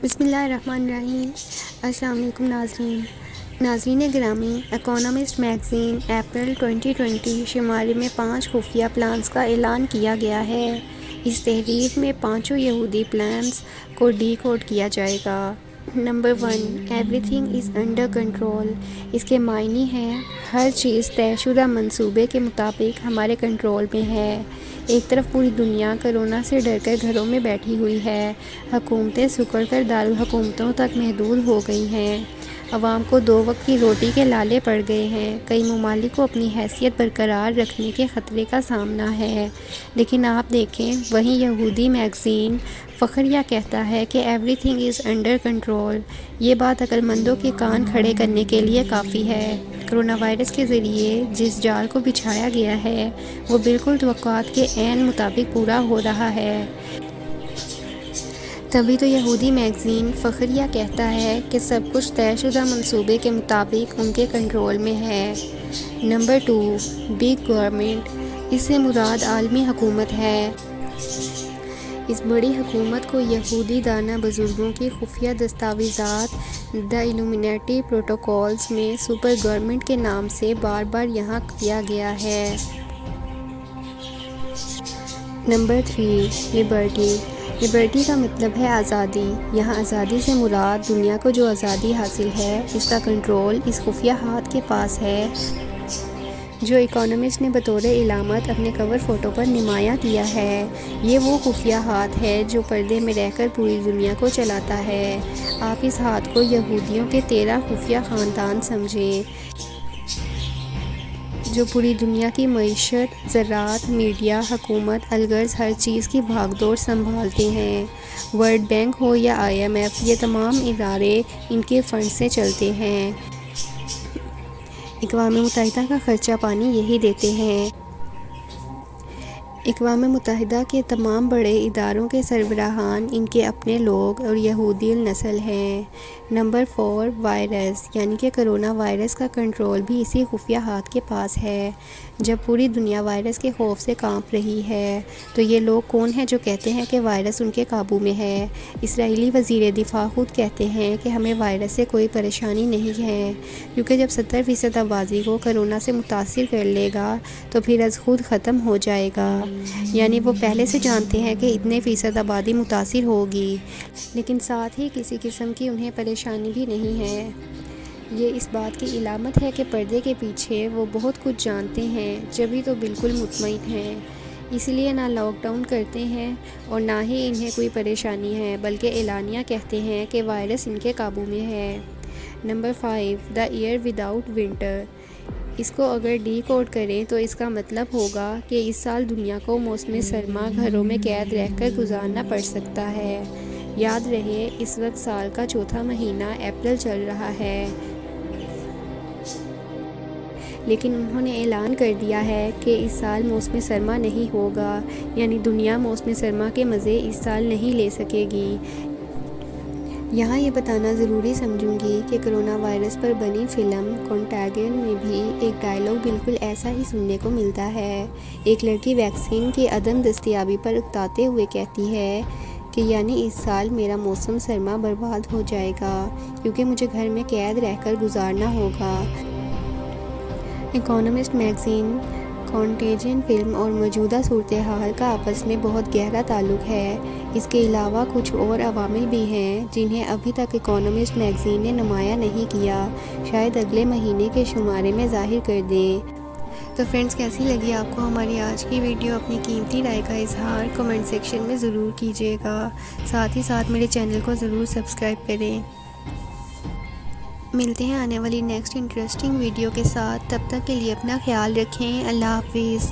بسم اللہ الرحمن الرحیم۔ السلام علیکم ناظرین گرامی، اکانومسٹ میگزین اپریل 2020 شماری میں 5 خفیہ پلانز کا اعلان کیا گیا ہے۔ اس تحریر میں 5 یہودی پلانز کو ڈی کوڈ کیا جائے گا۔ Number 1، everything is under control. اس کے معنی ہیں ہر چیز طے شدہ منصوبے کے مطابق ہمارے کنٹرول میں ہے۔ ایک طرف پوری دنیا کرونا سے ڈر کر گھروں میں بیٹھی ہوئی ہے، حکومتیں سکڑ کر دارالحکومتوں تک محدود ہو گئی ہیں، عوام کو 2 وقت کی روٹی کے لالے پڑ گئے ہیں، کئی ممالک کو اپنی حیثیت برقرار رکھنے کے خطرے کا سامنا ہے۔ لیکن آپ دیکھیں، وہیں یہودی میگزین فخریہ کہتا ہے کہ every thing is under control. یہ بات عقل مندوں کے کان کھڑے کرنے کے لیے کافی ہے۔ کرونا وائرس کے ذریعے جس جال کو بچھایا گیا ہے وہ بالکل توقعات کے عین مطابق پورا ہو رہا ہے۔ تبھی تو یہودی میگزین فخریہ کہتا ہے کہ سب کچھ طے شدہ منصوبے کے مطابق ان کے کنٹرول میں ہے۔ Number 2، big government. اس سے مراد عالمی حکومت ہے۔ اس بڑی حکومت کو یہودی دانا بزرگوں کی خفیہ دستاویزات دی الومیناٹی پروٹوکولز میں سپر گورنمنٹ کے نام سے بار بار یہاں کیا گیا ہے۔ Number 3، Liberty. لبرٹی کا مطلب ہے آزادی۔ یہاں آزادی سے مراد دنیا کو جو آزادی حاصل ہے اس کا کنٹرول اس خفیہ ہاتھ کے پاس ہے جو اکانومسٹ نے بطور علامت اپنے کور فوٹو پر نمایاں کیا ہے۔ یہ وہ خفیہ ہاتھ ہے جو پردے میں رہ کر پوری دنیا کو چلاتا ہے۔ آپ اس ہاتھ کو یہودیوں کے 13 خفیہ خاندان سمجھیں جو پوری دنیا کی معیشت، زراعت، میڈیا، حکومت، الغرض ہر چیز کی بھاگ دوڑ سنبھالتے ہیں۔ ورلڈ بینک ہو یا IMF، یہ تمام ادارے ان کے فنڈ سے چلتے ہیں۔ اقوام متحدہ کا خرچہ پانی یہی دیتے ہیں۔ اقوام متحدہ کے تمام بڑے اداروں کے سربراہان ان کے اپنے لوگ اور یہودی النسل ہیں۔ نمبر 4، وائرس یعنی کہ کرونا وائرس کا کنٹرول بھی اسی خفیہ ہاتھ کے پاس ہے۔ جب پوری دنیا وائرس کے خوف سے کانپ رہی ہے تو یہ لوگ کون ہیں جو کہتے ہیں کہ وائرس ان کے قابو میں ہے؟ اسرائیلی وزیر دفاع خود کہتے ہیں کہ ہمیں وائرس سے کوئی پریشانی نہیں ہے، کیونکہ جب 70% آبادی کو کرونا سے متاثر کر لے گا تو پھر از خود ختم ہو جائے گا۔ یعنی وہ پہلے سے جانتے ہیں کہ اتنے فیصد آبادی متاثر ہوگی، لیکن ساتھ ہی کسی قسم کی انہیں پریشانی بھی نہیں ہے۔ یہ اس بات کی علامت ہے کہ پردے کے پیچھے وہ بہت کچھ جانتے ہیں، جبھی تو بالکل مطمئن ہیں۔ اس لیے نہ لاک ڈاؤن کرتے ہیں اور نہ ہی انہیں کوئی پریشانی ہے، بلکہ اعلانیہ کہتے ہیں کہ وائرس ان کے قابو میں ہے۔ نمبر 5، دی ایئر وداؤٹ ونٹر۔ اس کو اگر ڈی کوڈ کریں تو اس کا مطلب ہوگا کہ اس سال دنیا کو موسم سرما گھروں میں قید رہ کر گزارنا پڑ سکتا ہے۔ یاد رہے، اس وقت سال کا 4تھا مہینہ اپریل چل رہا ہے، لیکن انہوں نے اعلان کر دیا ہے کہ اس سال موسم سرما نہیں ہوگا، یعنی دنیا موسم سرما کے مزے اس سال نہیں لے سکے گی۔ یہاں یہ بتانا ضروری سمجھوں گی کہ کرونا وائرس پر بنی فلم کنٹاگین میں بھی ایک ڈائیلاگ بالکل ایسا ہی سننے کو ملتا ہے۔ ایک لڑکی ویکسین کی عدم دستیابی پر اکتاتے ہوئے کہتی ہے کہ یعنی اس سال میرا موسم سرما برباد ہو جائے گا، کیونکہ مجھے گھر میں قید رہ کر گزارنا ہوگا۔ اکانومسٹ میگزین کنٹیجن فلم اور موجودہ صورتحال کا آپس میں بہت گہرا تعلق ہے۔ اس کے علاوہ کچھ اور عوامل بھی ہیں جنہیں ابھی تک اکانومسٹ میگزین نے نمایاں نہیں کیا، شاید اگلے مہینے کے شمارے میں ظاہر کر دیں۔ تو فرینڈز، کیسی لگی آپ کو ہماری آج کی ویڈیو؟ اپنی قیمتی رائے کا اظہار کمنٹ سیکشن میں ضرور کیجیے گا۔ ساتھ ہی ساتھ میرے چینل کو ضرور سبسکرائب کریں۔ ملتے ہیں آنے والی نیکسٹ انٹرسٹنگ ویڈیو کے ساتھ، تب تک کے لیے اپنا خیال رکھیں۔ اللہ حافظ۔